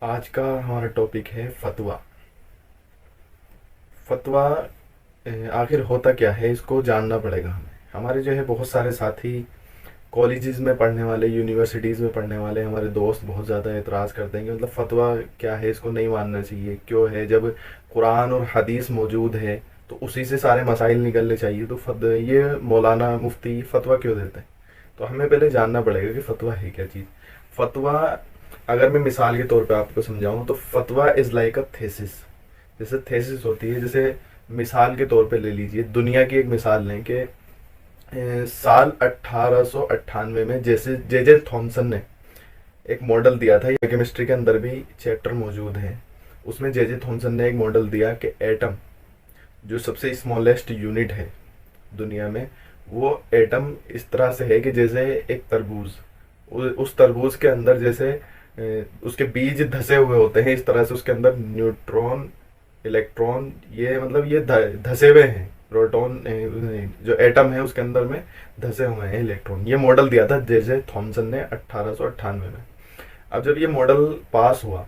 आज का हमारा टॉपिक है फतवा। फतवा आखिर होता क्या है, इसको जानना पड़ेगा हमें। हमारे जो है बहुत सारे साथी कॉलेजेस में पढ़ने वाले, यूनिवर्सिटीज़ में पढ़ने वाले हमारे दोस्त बहुत ज़्यादा एतराज़ करते हैं कि मतलब फतवा क्या है, इसको नहीं मानना चाहिए। क्यों है, जब कुरान और हदीस मौजूद है तो उसी से सारे मसाइल निकलने चाहिए। तो ये मौलाना मुफ्ती फतवा क्यों देते हैं? तो हमें पहले जानना पड़ेगा कि फतवा है क्या चीज़। फतवा, अगर मैं मिसाल के तौर पे आपको समझाऊं तो फतवा इज़ लाइक अ थेसिस। जैसे थेसिस होती है, जैसे मिसाल के तौर पे ले लीजिए, दुनिया की एक मिसाल लें कि साल 1898 में जैसे जे जे थॉमसन ने एक मॉडल दिया था। ये केमिस्ट्री के अंदर भी चैप्टर मौजूद है। उसमें जे जे थॉमसन ने एक मॉडल दिया कि एटम जो सबसे स्मॉलेस्ट यूनिट है दुनिया में, वो एटम इस तरह से है कि जैसे एक तरबूज, उस तरबूज के अंदर जैसे उसके बीज धसे हुए होते हैं, इस तरह से उसके अंदर न्यूट्रॉन, इलेक्ट्रॉन, ये मतलब ये धसे हुए हैं। प्रोटॉन, जो एटम है उसके अंदर में धसे हुए हैं इलेक्ट्रॉन। ये मॉडल दिया था जे जे थॉमसन ने 1898 में। अब जब ये मॉडल पास हुआ,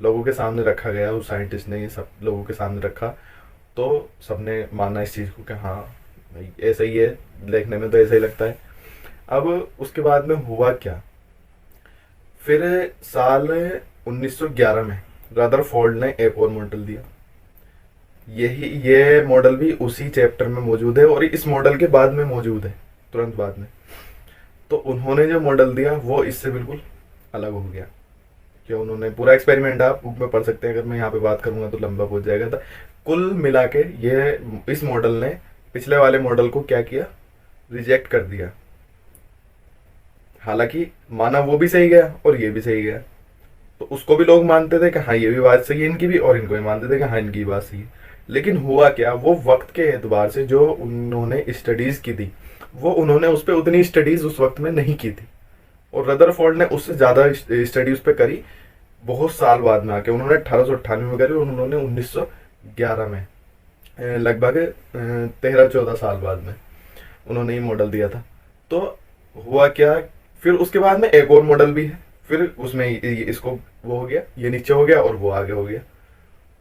लोगों के सामने रखा गया, उस साइंटिस्ट ने ये सब लोगों के सामने रखा, तो सबने माना इस चीज़ को कि हाँ भाई ऐसा ही है, देखने में तो ऐसा ही लगता है। अब उसके बाद में हुआ क्या, फिर साल 1911 में रदरफोर्ड ने एक और मॉडल दिया। ये मॉडल भी उसी चैप्टर में मौजूद है और इस मॉडल के बाद में मौजूद है, तुरंत बाद में। तो उन्होंने जो मॉडल दिया वो इससे बिल्कुल अलग हो गया। क्या उन्होंने पूरा एक्सपेरिमेंट आप बुक में पढ़ सकते हैं, अगर मैं यहाँ पे बात करूंगा तो लंबा पहुंच जाएगा। तो कुल मिला के ये इस मॉडल ने पिछले वाले मॉडल को क्या किया, रिजेक्ट कर दिया। हालांकि माना वो भी सही गया और ये भी सही गया। तो उसको भी लोग मानते थे कि हाँ ये भी बात सही है इनकी भी, और इनको भी मानते थे कि हाँ इनकी बात सही है। लेकिन हुआ क्या, वो वक्त के एतबार से जो उन्होंने स्टडीज की थी, वो उन्होंने उस पर उतनी स्टडीज उस वक्त में नहीं की थी। और रदरफोर्ड ने उससे ज़्यादा स्टडी उस पर करी बहुत साल बाद में आके। उन्होंने 1898 में करी और उन्होंने 1911 में, लगभग 13-14 साल बाद में उन्होंने ये मॉडल दिया था। तो हुआ क्या, फिर उसके बाद में एक और मॉडल भी है, फिर उसमें इसको वो हो गया, ये नीचे हो गया और वो आगे हो गया।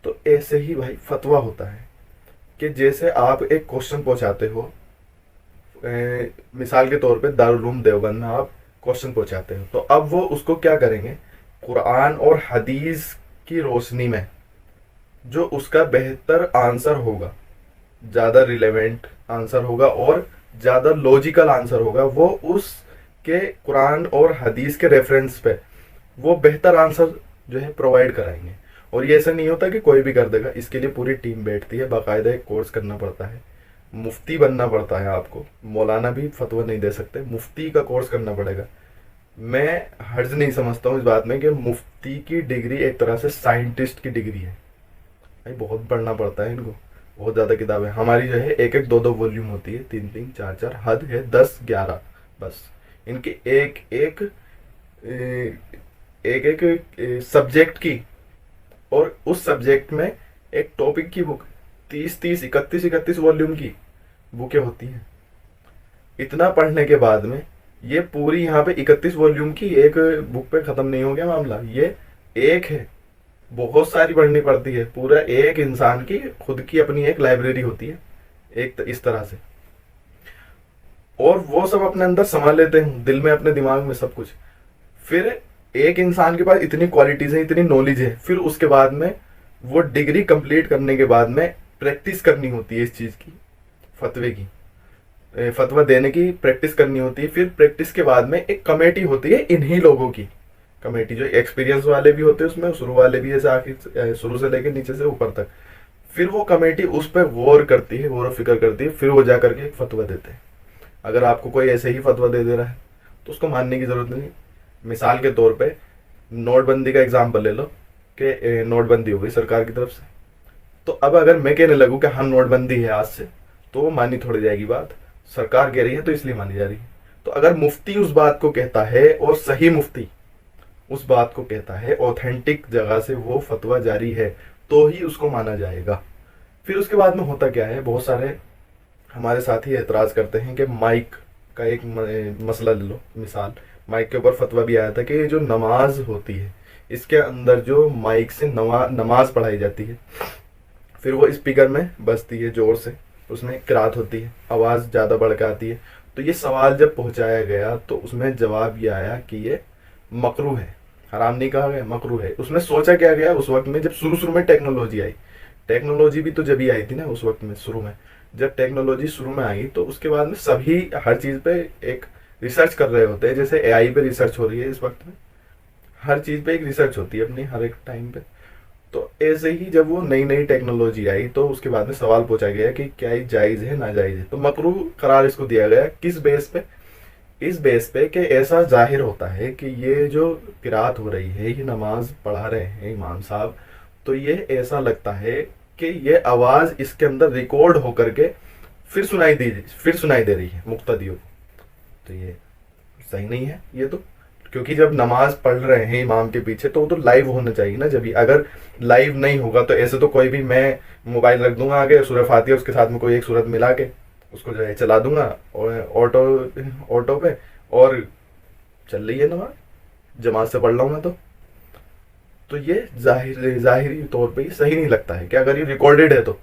तो ऐसे ही भाई फतवा होता है कि जैसे आप एक क्वेश्चन पहुंचाते हो, मिसाल के तौर पे दारुल उलूम देवबंद में आप क्वेश्चन पहुंचाते हो, तो अब वो उसको क्या करेंगे, कुरान और हदीस की रोशनी में जो उसका बेहतर आंसर होगा, ज़्यादा रिलेवेंट आंसर होगा और ज़्यादा लॉजिकल आंसर होगा, वो उसके कुरान और हदीस के रेफरेंस पे वो बेहतर आंसर जो है प्रोवाइड कराएंगे। और ये ऐसा नहीं होता कि कोई भी कर देगा, इसके लिए पूरी टीम बैठती है, बाकायदा एक कोर्स करना पड़ता है, मुफ्ती बनना पड़ता है आपको। मौलाना भी फतवा नहीं दे सकते, मुफ्ती का कोर्स करना पड़ेगा। मैं हर्ज नहीं समझता हूँ इस बात में कि मुफ्ती की डिग्री एक तरह से साइंटिस्ट की डिग्री है। भाई बहुत पढ़ना पड़ता है इनको, बहुत ज़्यादा किताबें। हमारी जो है एक एक दो दो वॉल्यूम होती है, तीन तीन चार चार, हद है 10-11 बस। इनकी एक एक एक एक सब्जेक्ट की, और उस सब्जेक्ट में एक टॉपिक की बुक 30-30 31-31 वॉल्यूम की बुकें होती हैं। इतना पढ़ने के बाद में ये पूरी यहाँ पे 31 वॉल्यूम की एक बुक पे खत्म नहीं हो गया मामला, ये एक है, बहुत सारी पढ़नी पड़ती है। पूरा एक इंसान की खुद की अपनी एक लाइब्रेरी होती है, एक इस तरह से। और वो सब अपने अंदर संभाल लेते हैं, दिल में, अपने दिमाग में सब कुछ। फिर एक इंसान के पास इतनी क्वालिटीज है, इतनी नॉलेज है, फिर उसके बाद में वो डिग्री कंप्लीट करने के बाद में प्रैक्टिस करनी होती है इस चीज की, फतवे की, फतवा देने की प्रैक्टिस करनी होती है। फिर प्रैक्टिस के बाद में एक कमेटी होती है इन्हीं लोगों की, कमेटी जो एक्सपीरियंस वाले भी होते हैं उसमें, शुरू वाले भी, ऐसे आखिर शुरू से लेकर नीचे से ऊपर तक। फिर वो कमेटी उस पर गौर करती है, गौर व फिक्र करती है, फिर वो जा करके एक फतवा देते हैं। अगर आपको कोई ऐसे ही फतवा दे रहा है तो उसको मानने की जरूरत नहीं। मिसाल के तौर पे नोटबंदी का एग्जाम्पल ले लो कि नोटबंदी हो गई सरकार की तरफ से, तो अब अगर मैं कहने लगूँ कि हाँ नोटबंदी है आज से, तो वो मानी थोड़ी जाएगी बात। सरकार कह रही है तो इसलिए मानी जा रही है। तो अगर मुफ्ती उस बात को कहता है और सही मुफ्ती उस बात को कहता है, ऑथेंटिक जगह से वो फतवा जारी है, तो ही उसको माना जाएगा। फिर उसके बाद में होता क्या है, बहुत सारे हमारे साथी एतराज करते हैं कि माइक का एक मसला ले लो, मिसाल माइक के ऊपर फतवा भी आया था कि ये जो नमाज होती है इसके अंदर जो माइक से नमाज पढ़ाई जाती है, फिर वो स्पीकर में बजती है जोर से, उसमें किरात होती है, आवाज़ ज़्यादा बढ़ के आती है। तो ये सवाल जब पहुंचाया गया तो उसमें जवाब ये आया कि ये मकरू है, हराम नहीं कहा गया, मकरू है। उसमें सोचा क्या गया उस वक्त में, जब शुरू शुरू में टेक्नोलॉजी आई, टेक्नोलॉजी भी तो जब ही आई थी ना उस वक्त में, शुरू में जब टेक्नोलॉजी शुरू में आई तो उसके बाद में सभी हर चीज़ पे एक रिसर्च कर रहे होते हैं। जैसे एआई पे रिसर्च हो रही है इस वक्त में, हर चीज़ पे एक रिसर्च होती है अपनी हर एक टाइम पे। तो ऐसे ही जब वो नई नई टेक्नोलॉजी आई तो उसके बाद में सवाल पूछा गया कि क्या ये जायज़ है नाजायज़ है। तो मकरू करार इसको दिया गया, किस बेस पे, इस बेस पे कि ऐसा जाहिर होता है कि ये जो किरात हो रही है, ये नमाज पढ़ा रहे हैं इमाम साहब, तो ये ऐसा लगता है कि ये आवाज़ इसके अंदर रिकॉर्ड होकर के फिर सुनाई दे रही है मुक्तदियों को। तो ये सही नहीं है ये तो, क्योंकि जब नमाज पढ़ रहे हैं इमाम के पीछे तो वो तो लाइव होना चाहिए ना। जब भी अगर लाइव नहीं होगा तो ऐसे तो कोई भी, मैं मोबाइल रख दूंगा आगे, सूरह फातिहा उसके साथ में कोई एक सूरत मिला के उसको जो है चला दूंगा और ऑटो पे, और चल रही है नमाज, जमात से पढ़ रहा हूँ मैं तो ये जाहिरी तौर पे ये सही नहीं लगता है कि अगर ये रिकॉर्डेड है तो।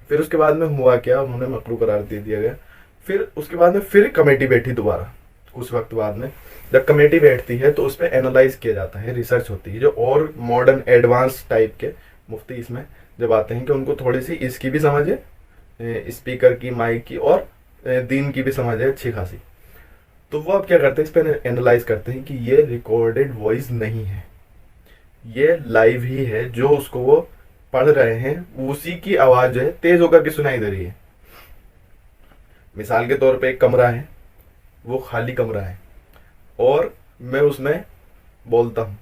फिर उसके बाद में हुआ क्या, उन्होंने मकरू करार दे दिया गया। फिर उसके बाद में फिर कमेटी बैठी दोबारा, उस वक्त बाद में जब कमेटी बैठती है तो उस पर एनालाइज किया जाता है, रिसर्च होती है। जो और मॉडर्न एडवांस टाइप के मुफ्ती इसमें जब आते हैं कि उनको थोड़ी सी इसकी भी समझ है, स्पीकर की, माइक की, और दीन की भी समझ है अच्छी खासी, तो वो अब क्या करते हैं, इस पर एनालाइज करते हैं कि ये रिकॉर्डेड वॉइस नहीं है, ये लाइव ही है। जो उसको वो पढ़ रहे हैं उसी की आवाज़ जो है तेज होकर के सुनाई दे रही है। मिसाल के तौर पे एक कमरा है, वो खाली कमरा है और मैं उसमें बोलता हूँ,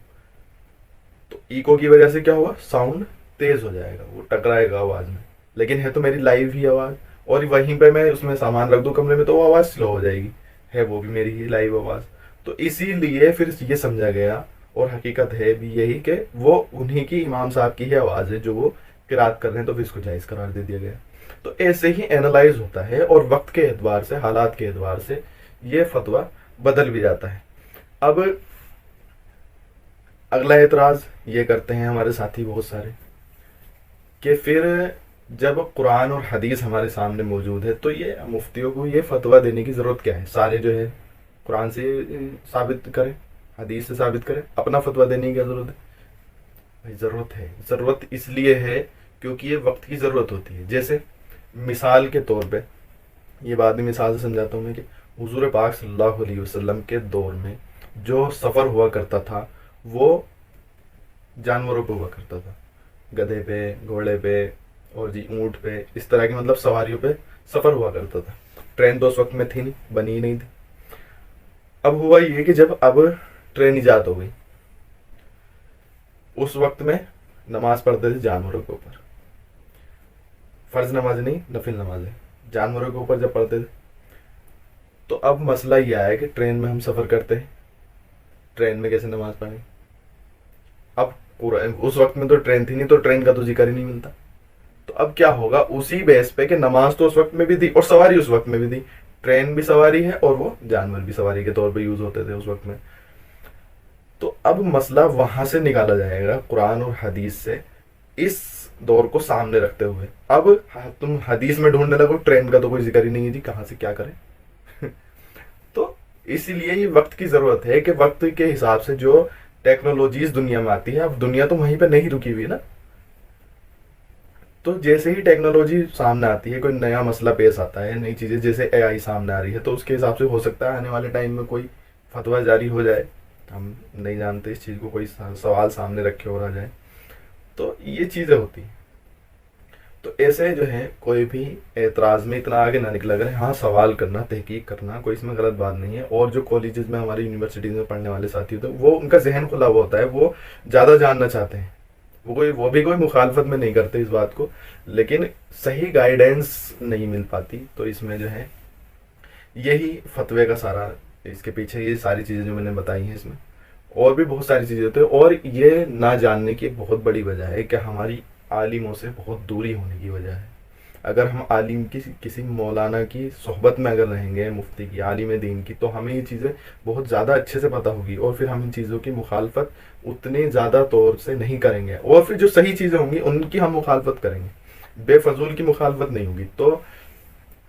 तो इको की वजह से क्या होगा, साउंड तेज हो जाएगा, वो टकराएगा आवाज़ में। लेकिन है तो मेरी लाइव ही आवाज़, और वहीं पे मैं उसमें सामान रख दूँ कमरे में तो वो आवाज़ स्लो हो जाएगी, है वो भी मेरी ही लाइव आवाज़। तो इसीलिए फिर ये समझा गया, और हकीकत है भी यही कि वो उन्हीं की, इमाम साहब की ही आवाज़ है जो वो किरात कर रहे हैं, तो फिर इसको जायज़ करार दे दिया गया। तो ऐसे ही एनालाइज होता है और वक्त के एतबार से, हालात के एतबार से ये फतवा बदल भी जाता है। अब अगला एतराज़ ये करते हैं हमारे साथी बहुत सारे कि फिर जब कुरान और हदीस हमारे सामने मौजूद है तो ये मुफ्तियों को ये फतवा देने की ज़रूरत क्या है, सारे जो है कुरान से साबित करें, हदीस से साबित करें, अपना फतवा देने की क्या ज़रूरत है। भाई ज़रूरत है, ज़रूरत इसलिए है क्योंकि ये वक्त की ज़रूरत होती है। जैसे मिसाल के तौर पे, ये बात भी मिसाल से समझाता हूँ मैं कि हुजूर पाक सल्लल्लाहु अलैहि वसल्लम के दौर में जो सफ़र हुआ करता था वो जानवरों पे हुआ करता था, गधे पे, घोड़े पे, और जी ऊँट पे, इस तरह की मतलब सवारियों पे सफ़र हुआ करता था। ट्रेन तो उस वक्त में थी नहीं, बनी ही नहीं थी। अब हुआ ये कि जब अब ट्रेन ईजाद हो गई, उस वक्त में नमाज पढ़ते थे जानवरों के ऊपर, फ़र्ज नमाज नहीं, नफिल नमाज है, जानवरों के ऊपर जब पढ़ते थे। तो अब मसला ये आया कि ट्रेन में हम सफ़र करते हैं, ट्रेन में कैसे नमाज पढ़ें। अब उस वक्त में तो ट्रेन थी नहीं, तो ट्रेन का तो जिक्र ही नहीं मिलता। तो अब क्या होगा, उसी बेस पे कि नमाज तो उस वक्त में भी थी और सवारी उस वक्त में भी थी, ट्रेन भी सवारी है और वो जानवर भी सवारी के तौर पे यूज़ होते थे उस वक्त में। तो अब मसला वहां से निकाला जाएगा कुरान और हदीस से, इस दौर को सामने रखते हुए। अब तुम हदीस में ढूंढने लगो, ट्रेन का तो कोई जिक्र ही नहीं है जी, कहाँ से क्या करें। तो इसीलिए ये वक्त की ज़रूरत है कि वक्त के हिसाब से जो टेक्नोलॉजीज दुनिया में आती है, अब दुनिया तो वहीं पे नहीं रुकी हुई है ना, तो जैसे ही टेक्नोलॉजी सामने आती है, कोई नया मसला पेश आता है, नई चीज़ें जैसे एआई सामने आ रही है, तो उसके हिसाब से हो सकता है आने वाले टाइम में कोई फतवा जारी हो जाए, हम नहीं जानते इस चीज़ को, कोई सवाल सामने रखे और आ जाए, तो ये चीज़ें होती हैं। तो ऐसे जो है कोई भी एतराज़ में इतना आगे ना निकला करें। हाँ, सवाल करना, तहकीक करना, कोई इसमें गलत बात नहीं है। और जो कॉलेजेस में, हमारी यूनिवर्सिटीज़ में पढ़ने वाले साथी होते हैं, वो उनका जहन खुला हुआ होता है, वो ज़्यादा जानना चाहते हैं, वो भी कोई मुखालफत में नहीं करते इस बात को, लेकिन सही गाइडेंस नहीं मिल पाती। तो इसमें जो है यही फतवे का सारा, इसके पीछे ये सारी चीज़ें जो मैंने बताई हैं, इसमें और भी बहुत सारी चीज़ें होती हैं। और ये ना जानने की एक बहुत बड़ी वजह है कि हमारी आलिमों से बहुत दूरी होने की वजह है। अगर हम आलिम की, किसी मौलाना की सोहबत में अगर रहेंगे, मुफ्ती की, आलिम दीन की, तो हमें ये चीज़ें बहुत ज़्यादा अच्छे से पता होगी और फिर हम इन चीज़ों की मुखालफत उतने ज़्यादा तौर से नहीं करेंगे, और फिर जो सही चीज़ें होंगी उनकी हम मुखालफत करेंगे, बेफजूल की मुखालफत नहीं होगी। तो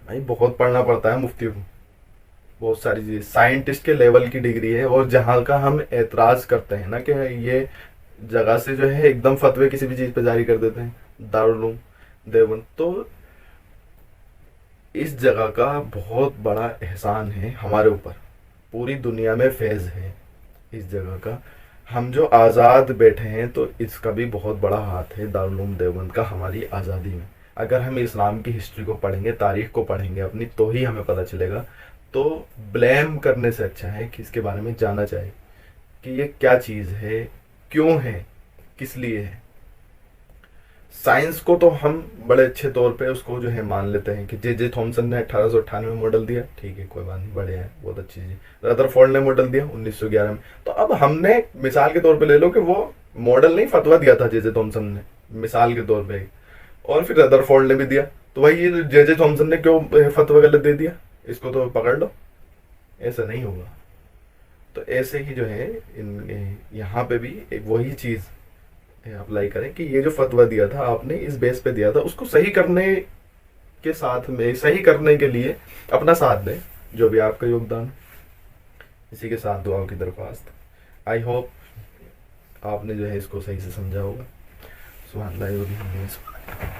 भाई बहुत पढ़ना पड़ता है मुफ्ती को, बहुत सारी चीज़ें, साइंटिस्ट के लेवल की डिग्री है, और जहाँ का हम एतराज़ करते हैं ना कि ये जगह से जो है एकदम फतवे किसी भी चीज़ पे जारी कर देते हैं, दारुल उलूम देवबंद, तो इस जगह का बहुत बड़ा एहसान है हमारे ऊपर, पूरी दुनिया में फैज़ है इस जगह का। हम जो आज़ाद बैठे हैं तो इसका भी बहुत बड़ा हाथ है दारुल उलूम देवबंद का हमारी आज़ादी में। अगर हम इस्लाम की हिस्ट्री को पढ़ेंगे, तारीख को पढ़ेंगे अपनी, तो ही हमें पता चलेगा। तो ब्लेम करने से अच्छा है कि इसके बारे में जानना चाहिए कि ये क्या चीज़ है, क्यों है, किस लिए है। साइंस को तो हम बड़े अच्छे तौर पे उसको जो है मान लेते हैं कि जे थॉमसन ने 1898 में मॉडल दिया, ठीक है, कोई बात नहीं, बढ़िया है, बहुत अच्छी चीज़। रदरफोर्ड ने मॉडल दिया 1911 में। तो अब हमने मिसाल के तौर पे ले लो कि वो मॉडल नहीं, फतवा दिया था जे थॉमसन ने, मिसाल के तौर पे, और फिर रदरफोर्ड ने भी दिया। तो भाई ये जे थॉमसन ने क्यों फतवा गलत दे दिया, इसको तो पकड़ लो, ऐसा नहीं होगा। तो ऐसे ही जो है इन यहाँ पे भी एक वही चीज़ अप्लाई करें कि ये जो फतवा दिया था आपने इस बेस पे दिया था, उसको सही करने के साथ में, सही करने के लिए अपना साथ दें, जो भी आपका योगदान। इसी के साथ दुआओं की दरख्वास्त। आई होप आपने जो है इसको सही से समझा होगा। सुभान अल्लाह व बिहम्दिही।